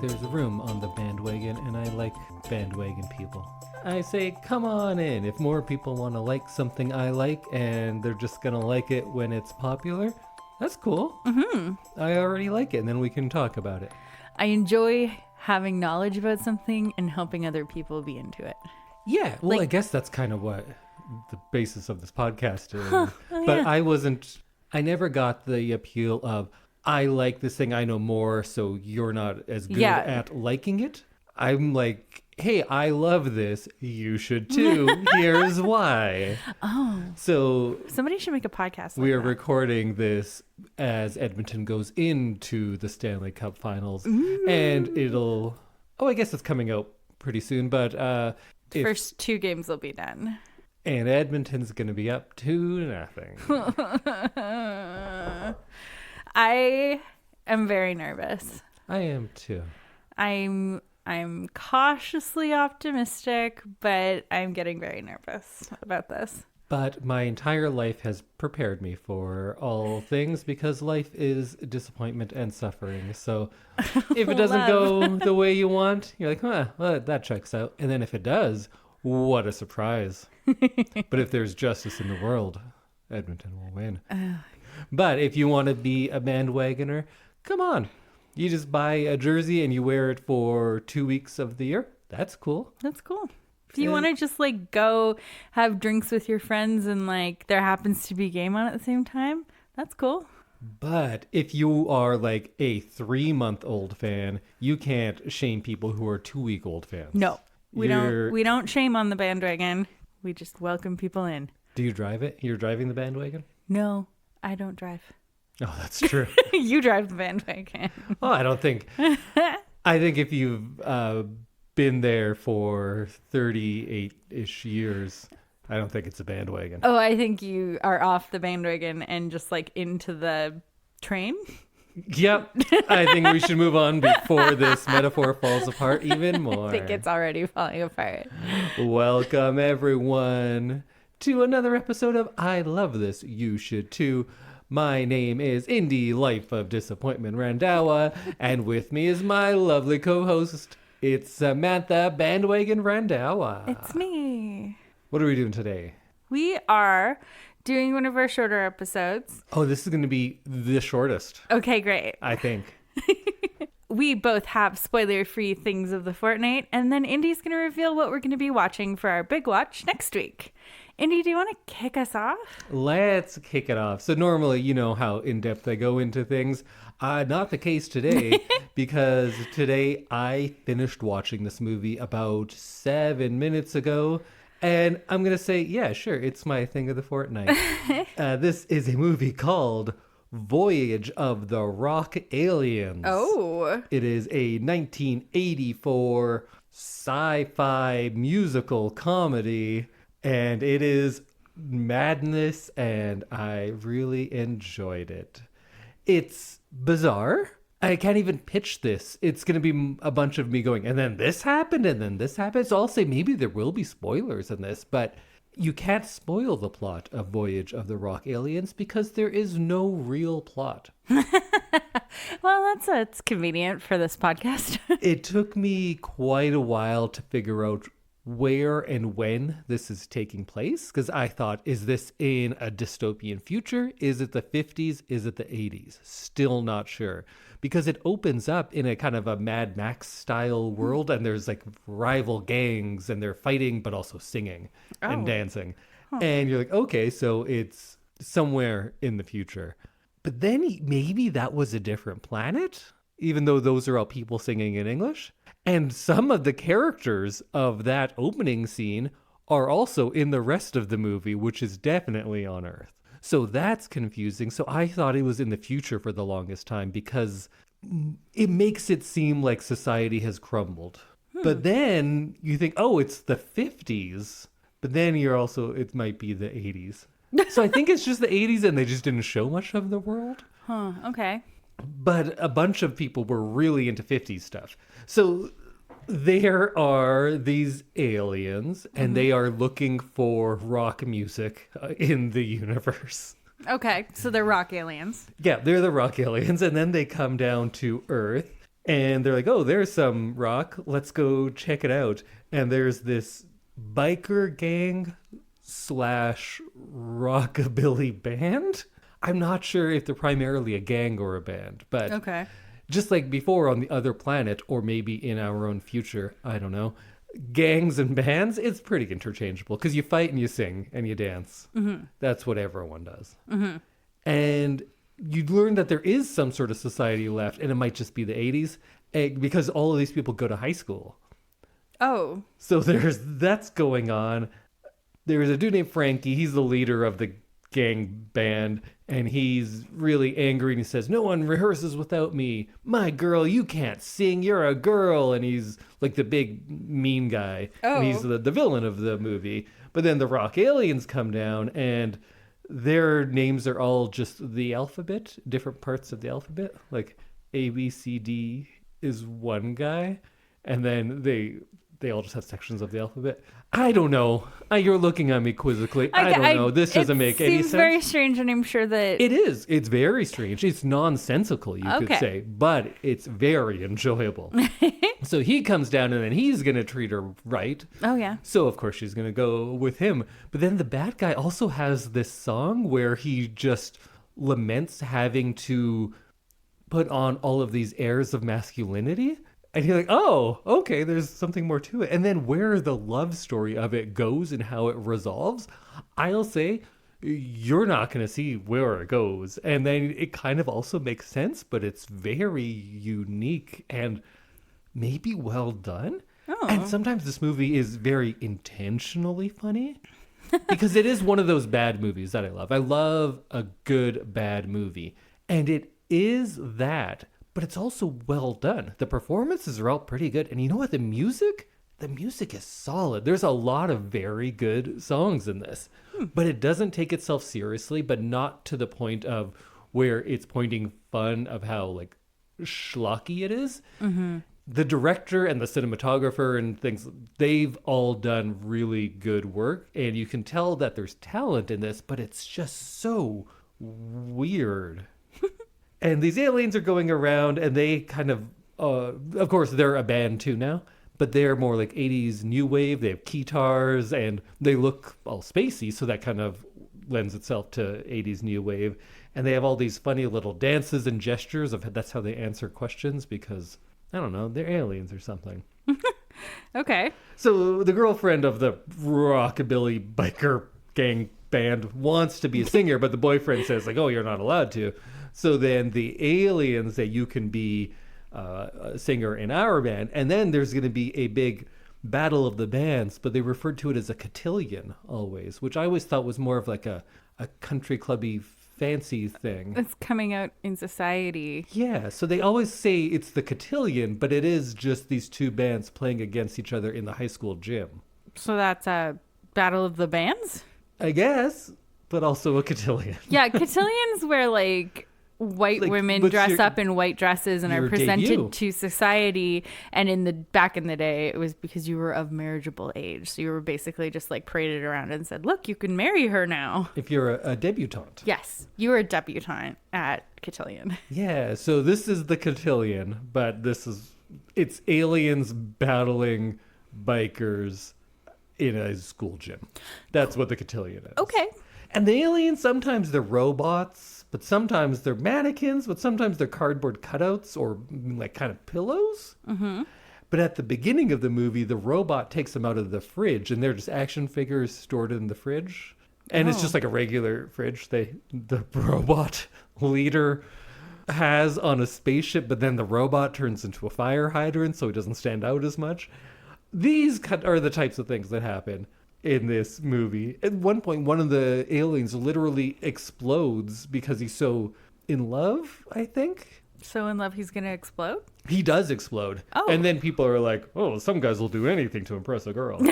there's room on the bandwagon, and I like bandwagon people. I say, come on in. If more people want to like something I like, and they're just going to like it when it's popular, that's cool. Mm-hmm. I already like it, and then we can talk about it. I enjoy having knowledge about something and helping other people be into it. Yeah, well, I guess that's kind of what the basis of this podcast is. But yeah. I never got the appeal of, I like this thing, I know more, so you're not as good at liking it. I'm like, hey, I love this, you should too, here's why. Oh. So somebody should make a podcast like we are that. recording this as Edmonton goes into the Stanley Cup Finals. And I guess it's coming out pretty soon, but First 2 games will be done. And Edmonton's going to be up 2-0. I am very nervous. I am too. I'm cautiously optimistic, but I'm getting very nervous about this. But my entire life has prepared me for all things because life is disappointment and suffering. So if it doesn't go the way you want, you're like, well, that checks out. And then if it does, what a surprise. But if there's justice in the world, Edmonton will win. But if you want to be a bandwagoner, come on. You just buy a jersey and you wear it for 2 weeks of the year. That's cool. That's cool. If you want to just like go have drinks with your friends and like there happens to be a game on at the same time, that's cool. But if you are like a 3-month-old fan, you can't shame people who are 2-week-old fans. No, we don't shame on the bandwagon. We just welcome people in. Do you drive it? You're driving the bandwagon? No, I don't drive. Oh, that's true. You drive the bandwagon. Oh, I don't think. I think if you've been there for 38-ish years, I don't think it's a bandwagon. Oh, I think you are off the bandwagon and just like into the train. Yep. I think we should move on before this metaphor falls apart even more. I think it's already falling apart. Welcome, everyone, to another episode of I Love This, You Should Too. My name is Indy, Life of Disappointment Randhawa, and with me is my lovely co-host. It's Samantha, Bandwagon Randhawa. It's me. What are we doing today? We are doing one of our shorter episodes. Oh, this is going to be the shortest. Okay, great. I think. We both have spoiler-free things of the fortnight, and then Indy's going to reveal what we're going to be watching for our big watch next week. Indy, do you want to kick us off? Let's kick it off. So normally, you know how in-depth I go into things. Not the case today, because today I finished watching this movie about 7 minutes ago. And I'm going to say, yeah, sure, it's my thing of the fortnight. This is a movie called Voyage of the Rock Aliens. Oh. It is a 1984 sci-fi musical comedy, and it is madness, and I really enjoyed it. It's bizarre. I can't even pitch this. It's going to be a bunch of me going, and then this happened, and then this happened. So I'll say maybe there will be spoilers in this, but you can't spoil the plot of Voyage of the Rock Aliens because there is no real plot. Well, that's convenient for this podcast. It took me quite a while to figure out where and when this is taking place, because I thought, is this in a dystopian future? Is it the 50s? Is it the 80s? Still not sure, because it opens up in a kind of a Mad Max style world, and there's like rival gangs, and they're fighting but also singing and dancing. And you're like, okay, so it's somewhere in the future. But then maybe that was a different planet, even though those are all people singing in English. And some of the characters of that opening scene are also in the rest of the movie, which is definitely on Earth. So that's confusing. So I thought it was in the future for the longest time because it makes it seem like society has crumbled. But then you think, oh, it's the 50s. But then it might be the 80s. So I think it's just the 80s and they just didn't show much of the world. Huh, okay. But a bunch of people were really into 50s stuff. So there are these aliens, and they are looking for rock music in the universe. Okay, so they're rock aliens. Yeah, they're the rock aliens, and then they come down to Earth, And they're like, oh, there's some rock. Let's go check it out. And there's this biker gang slash rockabilly band. I'm not sure if they're primarily a gang or a band, but Okay. just like before on the other planet, or maybe in our own future, I don't know. Gangs and bands, it's pretty interchangeable because you fight and you sing and you dance. Mm-hmm. That's what everyone does. Mm-hmm. And you learn that there is some sort of society left, and it might just be the 80s, because all of these people go to high school. Oh. So that's going on. There's a dude named Frankie. He's the leader of the gang band, and he's really angry, and he says, no one rehearses without me. My girl, you can't sing. You're a girl. And he's like the big mean guy. Oh. And he's the villain of the movie. But then the rock aliens come down, and their names are all just the alphabet, different parts of the alphabet. Like A, B, C, D is one guy, and then they all just have sections of the alphabet. I don't know. You're looking at me quizzically. I don't know. This doesn't make any sense. It seems very strange, and I'm sure that... It is. It's very strange. It's nonsensical, you could say, but it's very enjoyable. So he comes down, and then he's going to treat her right. Oh, yeah. So, of course, she's going to go with him. But then the bad guy also has this song where he just laments having to put on all of these airs of masculinity. And you're like, oh, okay, there's something more to it. And then where the love story of it goes and how it resolves, I'll say you're not going to see where it goes. And then it kind of also makes sense, but it's very unique and maybe well done. Oh. And sometimes this movie is very intentionally funny because it is one of those bad movies that I love. I love a good bad movie. And it is that. But it's also well done. The performances are all pretty good. And you know what? The music is solid. There's a lot of very good songs in this. But it doesn't take itself seriously, but not to the point of where it's pointing fun of how like schlocky it is. Mm-hmm. The director and the cinematographer and things, they've all done really good work. And you can tell that there's talent in this, but it's just so weird. And these aliens are going around, and they kind of course, they're a band too now, but they're more like 80s new wave. They have guitars, and they look all spacey, so that kind of lends itself to 80s new wave. And they have all these funny little dances and gestures of that's how they answer questions because, I don't know, they're aliens or something. Okay. So the girlfriend of the rockabilly biker gang band wants to be a singer, but the boyfriend says, like, oh, you're not allowed to. So then the aliens say you can be a singer in our band. And then there's going to be a big battle of the bands, but they referred to it as a cotillion always, which I always thought was more of like a country clubby fancy thing. It's coming out in society. Yeah, so they always say it's the cotillion, but it is just these two bands playing against each other in the high school gym. So that's a battle of the bands? I guess, but also a cotillion. Yeah, cotillions where like white women dress up in white dresses and are presented to society, and back in the day it was because you were of marriageable age, so you were basically just like paraded around and said, look, you can marry her now if you're a debutante. Yes, you were a debutante at cotillion. Yeah, so this is the cotillion, but it's aliens battling bikers in a school gym. That's what the cotillion is. Okay. And the aliens, sometimes they're robots, but sometimes they're mannequins, but sometimes they're cardboard cutouts or like kind of pillows. Mm-hmm. But at the beginning of the movie, the robot takes them out of the fridge, and they're just action figures stored in the fridge. And it's just like a regular fridge the robot leader has on a spaceship, but then the robot turns into a fire hydrant so he doesn't stand out as much. These are the types of things that happen in this movie. At one point, one of the aliens literally explodes because he's so in love, I think. So in love, he's going to explode? He does explode. Oh. And then people are like, oh, some guys will do anything to impress a girl.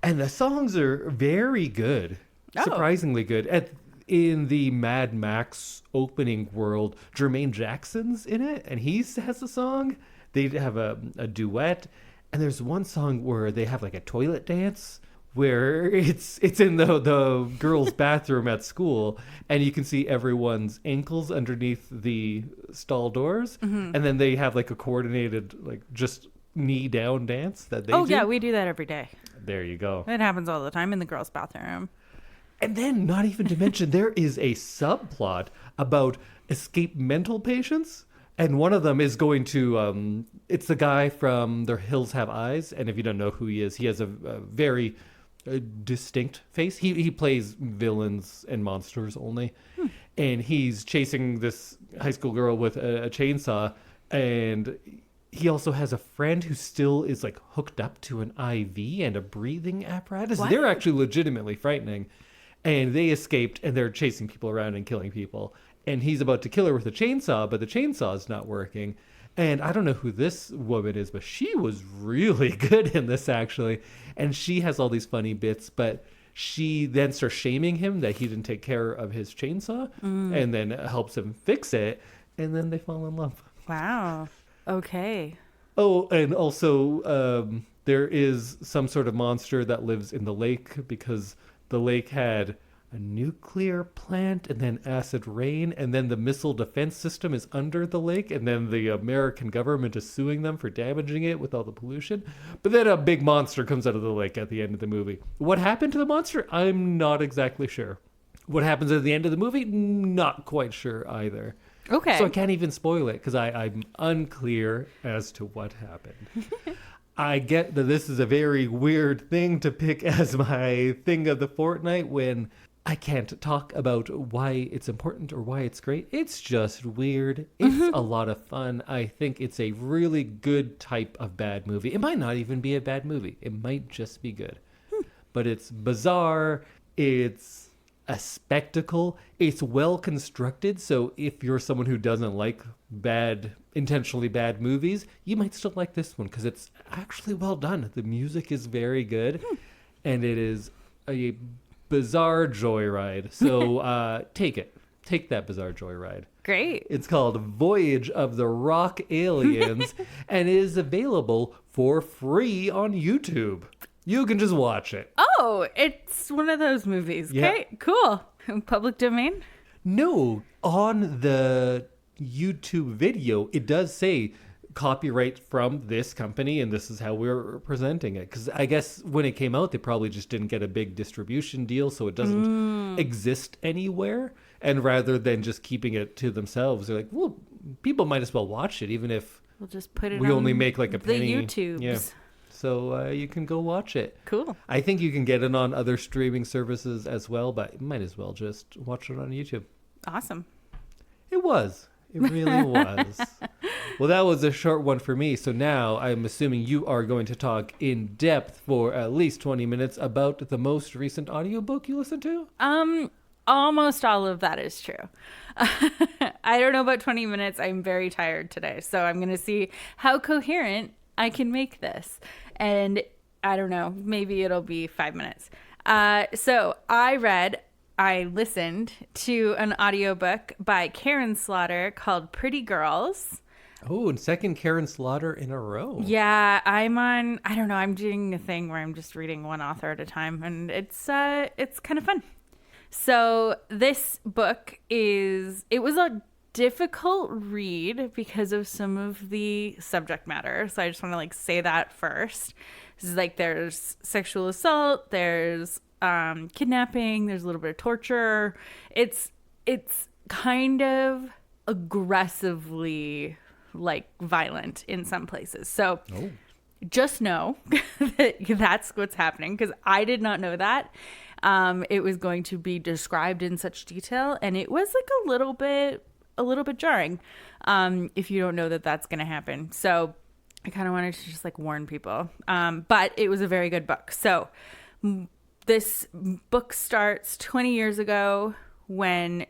And the songs are very good. Surprisingly good. In the Mad Max opening world, Jermaine Jackson's in it, and he has a song. They have a duet. And there's one song where they have like a toilet dance where it's in the girls' bathroom at school, and you can see everyone's ankles underneath the stall doors, and then they have like a coordinated like just knee down dance that they do. Yeah, we do that every day. There you go. It happens all the time in the girls' bathroom. And then, not even to mention, there is a subplot about escaped mental patients. And one of them is going to, it's the guy from The Hills Have Eyes. And if you don't know who he has a very distinct face. He plays villains and monsters only. And he's chasing this high school girl with a chainsaw. And he also has a friend who still is like hooked up to an IV and a breathing apparatus. What? They're actually legitimately frightening. And they escaped, and they're chasing people around and killing people. And he's about to kill her with a chainsaw, but the chainsaw is not working. And I don't know who this woman is, but she was really good in this, actually. And she has all these funny bits, but she then starts shaming him that he didn't take care of his chainsaw, and then helps him fix it. And then they fall in love. Wow. Okay. Oh, and also there is some sort of monster that lives in the lake because the lake had a nuclear plant and then acid rain, and then the missile defense system is under the lake, and then the American government is suing them for damaging it with all the pollution. But then a big monster comes out of the lake at the end of the movie. What happened to the monster? I'm not exactly sure. What happens at the end of the movie? Not quite sure either. Okay. So I can't even spoil it because I'm unclear as to what happened. I get that this is a very weird thing to pick as my thing of the fortnight when I can't talk about why it's important or why it's great. It's just weird. It's a lot of fun. I think it's a really good type of bad movie. It might not even be a bad movie. It might just be good. But it's bizarre. It's a spectacle. It's well constructed. So if you're someone who doesn't like intentionally bad movies, you might still like this one because it's actually well done. The music is very good, and it is a bizarre joyride. So take that bizarre joyride. Great. It's called Voyage of the Rock Aliens, and it is available for free on YouTube. You can just watch it. Oh, it's one of those movies. Yeah. Okay, cool. Public domain? No, on the YouTube video, it does say copyright from this company, and this is how we're presenting it. Because I guess when it came out, they probably just didn't get a big distribution deal, so it doesn't exist anywhere. And rather than just keeping it to themselves, they're like, well, people might as well watch it, even if we'll just put it we on only make like a penny. The YouTubes. Yeah. So you can go watch it. Cool. I think you can get it on other streaming services as well, but you might as well just watch it on YouTube. Awesome. It was. It really was. Well, that was a short one for me. So now I'm assuming you are going to talk in depth for at least 20 minutes about the most recent audiobook you listened to? Almost all of that is true. I don't know about 20 minutes. I'm very tired today. So I'm going to see how coherent I can make this. And I don't know, maybe it'll be 5 minutes. So I listened to an audiobook by Karin Slaughter called Pretty Girls. Oh, and second Karin Slaughter in a row. Yeah, I'm doing a thing where I'm just reading one author at a time, and it's kind of fun. So this book it was a difficult read because of some of the subject matter. So I just want to say that first. This is there's sexual assault, there's kidnapping, there's a little bit of torture. It's kind of aggressively violent in some places. So just know that that's what's happening, because I did not know that. It was going to be described in such detail, and it was a little bit jarring if you don't know that that's going to happen. So I kind of wanted to just warn people. But it was a very good book. So this book starts 20 years ago when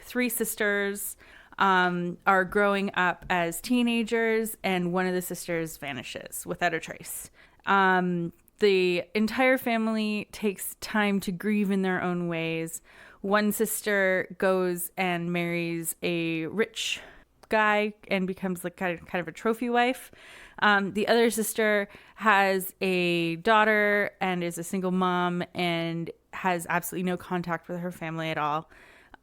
three sisters are growing up as teenagers, and one of the sisters vanishes without a trace. The entire family takes time to grieve in their own ways. One sister goes and marries a rich guy and becomes like kind of a trophy wife. The other sister has a daughter and is a single mom and has absolutely no contact with her family at all.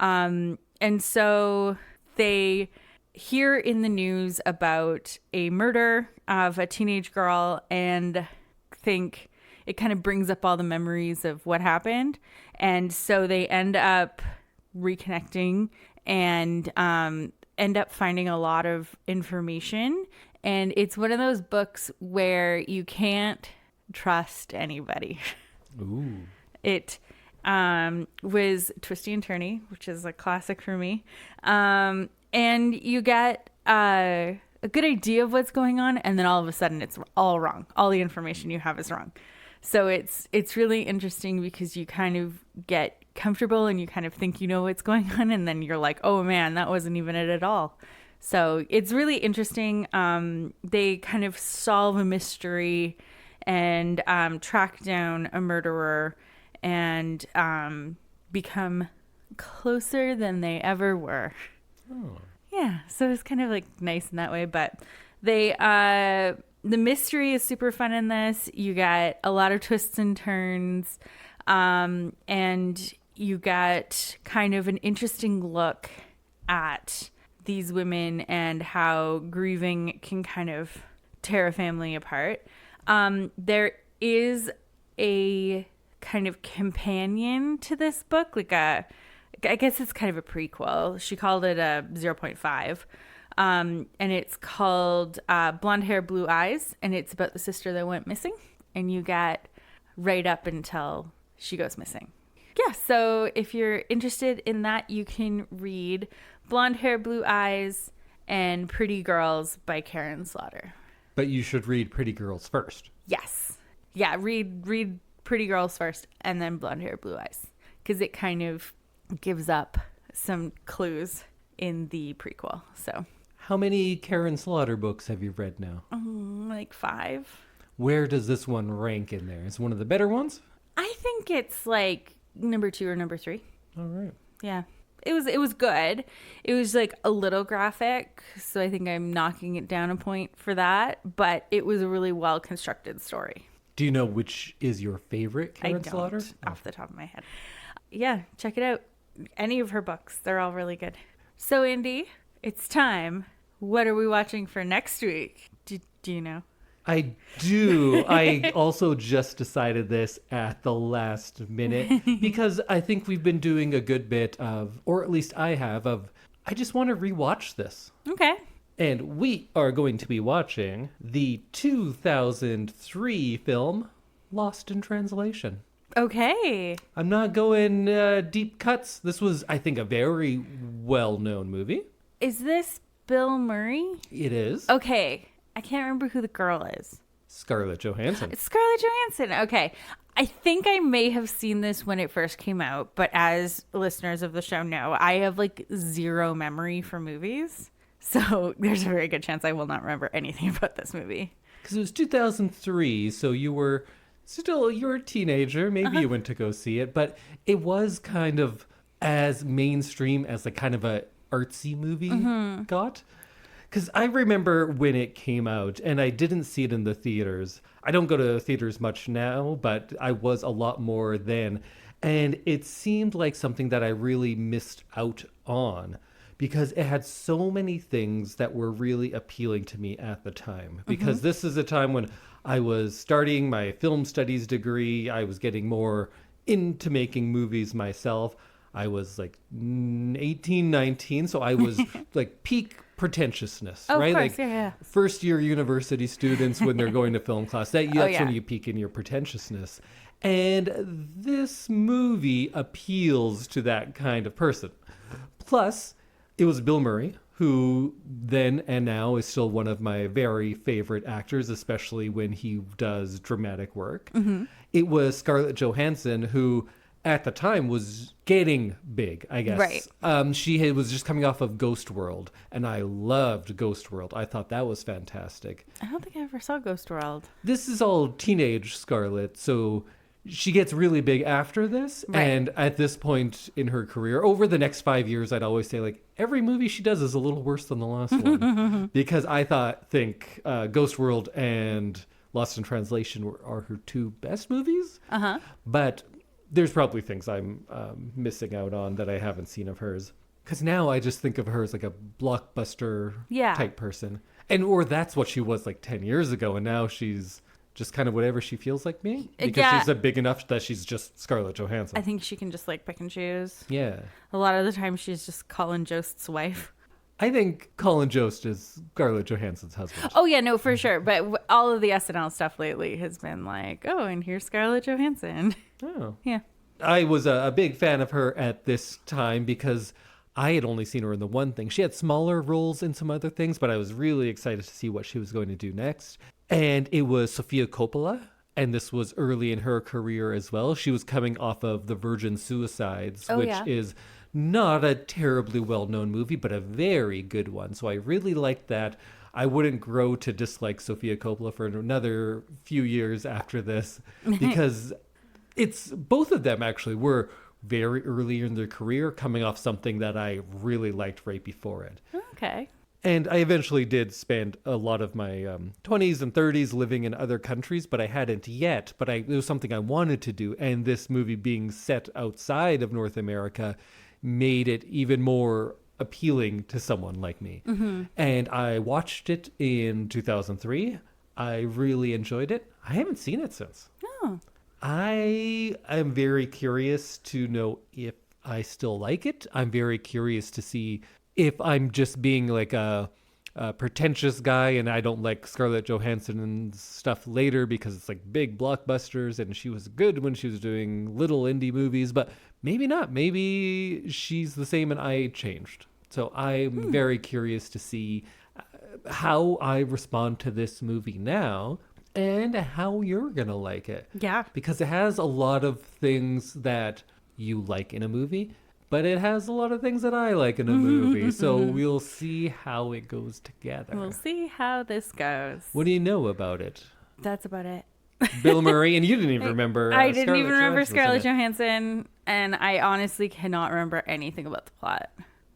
And so they hear in the news about a murder of a teenage girl and think it kind of brings up all the memories of what happened. And so they end up reconnecting and end up finding a lot of information. And it's one of those books where you can't trust anybody. Ooh. It was twisty and turny, which is a classic for me. And you get a good idea of what's going on, and then all of a sudden it's all wrong. All the information you have is wrong. So it's really interesting because you kind of get comfortable and you kind of think you know what's going on, and then you're like, oh man, that wasn't even it at all. So it's really interesting. They kind of solve a mystery and track down a murderer and become closer than they ever were. Oh. Yeah, so it's kind of like nice in that way, but the mystery is super fun in this. You get a lot of twists and turns, and you get kind of an interesting look at these women and how grieving can kind of tear a family apart. There is a kind of companion to this book, I guess it's kind of a prequel. She called it a 0.5. And it's called Blonde Hair, Blue Eyes. And it's about the sister that went missing. And you get right up until she goes missing. Yeah, so if you're interested in that, you can read Blonde Hair, Blue Eyes and Pretty Girls by Karin Slaughter. But you should read Pretty Girls first. Yes. Yeah, read Pretty Girls first and then Blonde Hair, Blue Eyes. Because it kind of gives up some clues in the prequel. So, how many Karin Slaughter books have you read now? Like 5. Where does this one rank in there? Is it one of the better ones? I think it's like number 2 or number 3. All right. Yeah. It was good. It was like a little graphic, so I think I'm knocking it down a point for that, but it was a really well constructed story. Do you know which is your favorite Karin Slaughter? Off the top of my head. Yeah, check it out. Any of her books, they're all really good. So, Indy, it's time. What are we watching for next week? Do you know? I do. I also just decided this at the last minute because I think we've been doing a good bit of, or at least I have, I just want to rewatch this. Okay. And we are going to be watching the 2003 film Lost in Translation. Okay. I'm not going deep cuts. This was, I think, a very well-known movie. Is this Bill Murray? It is. Okay. I can't remember who the girl is. Scarlett Johansson. It's Scarlett Johansson. Okay. I think I may have seen this when it first came out, but as listeners of the show know, I have like zero memory for movies. So there's a very good chance I will not remember anything about this movie. Because it was 2003, so you were a teenager. Maybe you went to go see it, but it was kind of as mainstream as the kind of a artsy movie got. Because I remember when it came out, and I didn't see it in the theaters. I don't go to the theaters much now, but I was a lot more then. And it seemed like something that I really missed out on because it had so many things that were really appealing to me at the time. Because this is a time when I was starting my film studies degree. I was getting more into making movies myself. I was like 18, 19, so I was like peak pretentiousness, right? Of course, like yeah. First year university students when they're going to film class. That's when you peak in your pretentiousness. And this movie appeals to that kind of person. Plus, it was Bill Murray, who then and now is still one of my very favorite actors, especially when he does dramatic work. It was Scarlett Johansson, who at the time was getting big, I guess. Right. She was just coming off of Ghost World, and I loved Ghost World. I thought that was fantastic. I don't think I ever saw Ghost World. This is all teenage Scarlett, so she gets really big after this. Right. And at this point in her career, over the next 5 years, I'd always say, like, every movie she does is a little worse than the last one. Because I think Ghost World and Lost in Translation are her two best movies. But there's probably things I'm missing out on that I haven't seen of hers. Because now I just think of her as like a blockbuster type person. Or that's what she was like 10 years ago. And now she's just kind of whatever she feels like me. Because she's big enough that she's just Scarlett Johansson. I think she can just like pick and choose. Yeah. A lot of the time she's just Colin Jost's wife. I think Colin Jost is Scarlett Johansson's husband. Oh, yeah, no, for sure. But all of the SNL stuff lately has been like, oh, and here's Scarlett Johansson. Oh. Yeah. I was a big fan of her at this time because I had only seen her in the one thing. She had smaller roles in some other things, but I was really excited to see what she was going to do next. And it was Sofia Coppola, and this was early in her career as well. She was coming off of The Virgin Suicides, which is not a terribly well-known movie, but a very good one. So I really liked that. I wouldn't grow to dislike Sofia Coppola for another few years after this, because both of them actually were very early in their career, coming off something that I really liked right before it. Okay. And I eventually did spend a lot of my 20s and 30s living in other countries, but I hadn't yet. But it was something I wanted to do. And this movie being set outside of North America made it even more appealing to someone like me. And I watched it in 2003. I really enjoyed it. I haven't seen it since. Oh. I am very curious to know if I still like it. I'm very curious to see if I'm just being like a pretentious guy and I don't like Scarlett Johansson and stuff later because it's like big blockbusters and she was good when she was doing little indie movies, but maybe not. Maybe she's the same and I changed. So I'm very curious to see how I respond to this movie now and how you're going to like it. Yeah. Because it has a lot of things that you like in a movie, but it has a lot of things that I like in a movie. So we'll see how it goes together. We'll see how this goes. What do you know about it? That's about it. Bill Murray, and you didn't even remember I didn't even remember Scarlett Johansson, and I honestly cannot remember anything about the plot.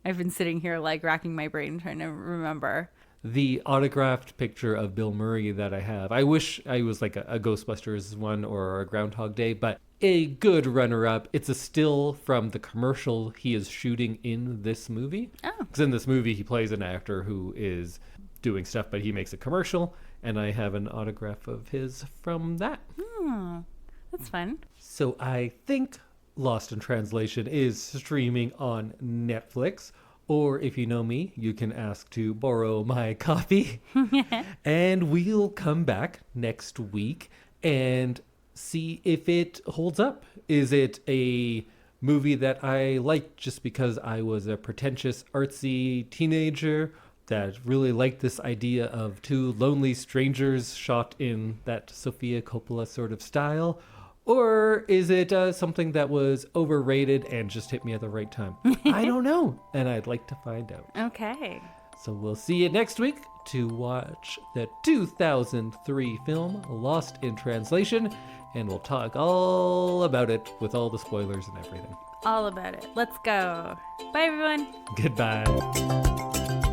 I've been sitting here like racking my brain trying to remember. The autographed picture of Bill Murray that I have, I wish I was like a Ghostbusters one or a Groundhog Day, but a good runner-up. It's a still from the commercial he is shooting in this movie. Oh. Because in this movie, he plays an actor who is doing stuff, but he makes a commercial, and I have an autograph of his from that. Oh, that's fun. So I think Lost in Translation is streaming on Netflix. Or if you know me, you can ask to borrow my copy. And we'll come back next week and see if it holds up. Is it a movie that I liked just because I was a pretentious, artsy teenager that really liked this idea of two lonely strangers shot in that Sofia Coppola sort of style? Or is it something that was overrated and just hit me at the right time? I don't know, and I'd like to find out. Okay. So we'll see you next week to watch the 2003 film Lost in Translation, and we'll talk all about it with all the spoilers and everything. All about it. Let's go. Bye, everyone. Goodbye.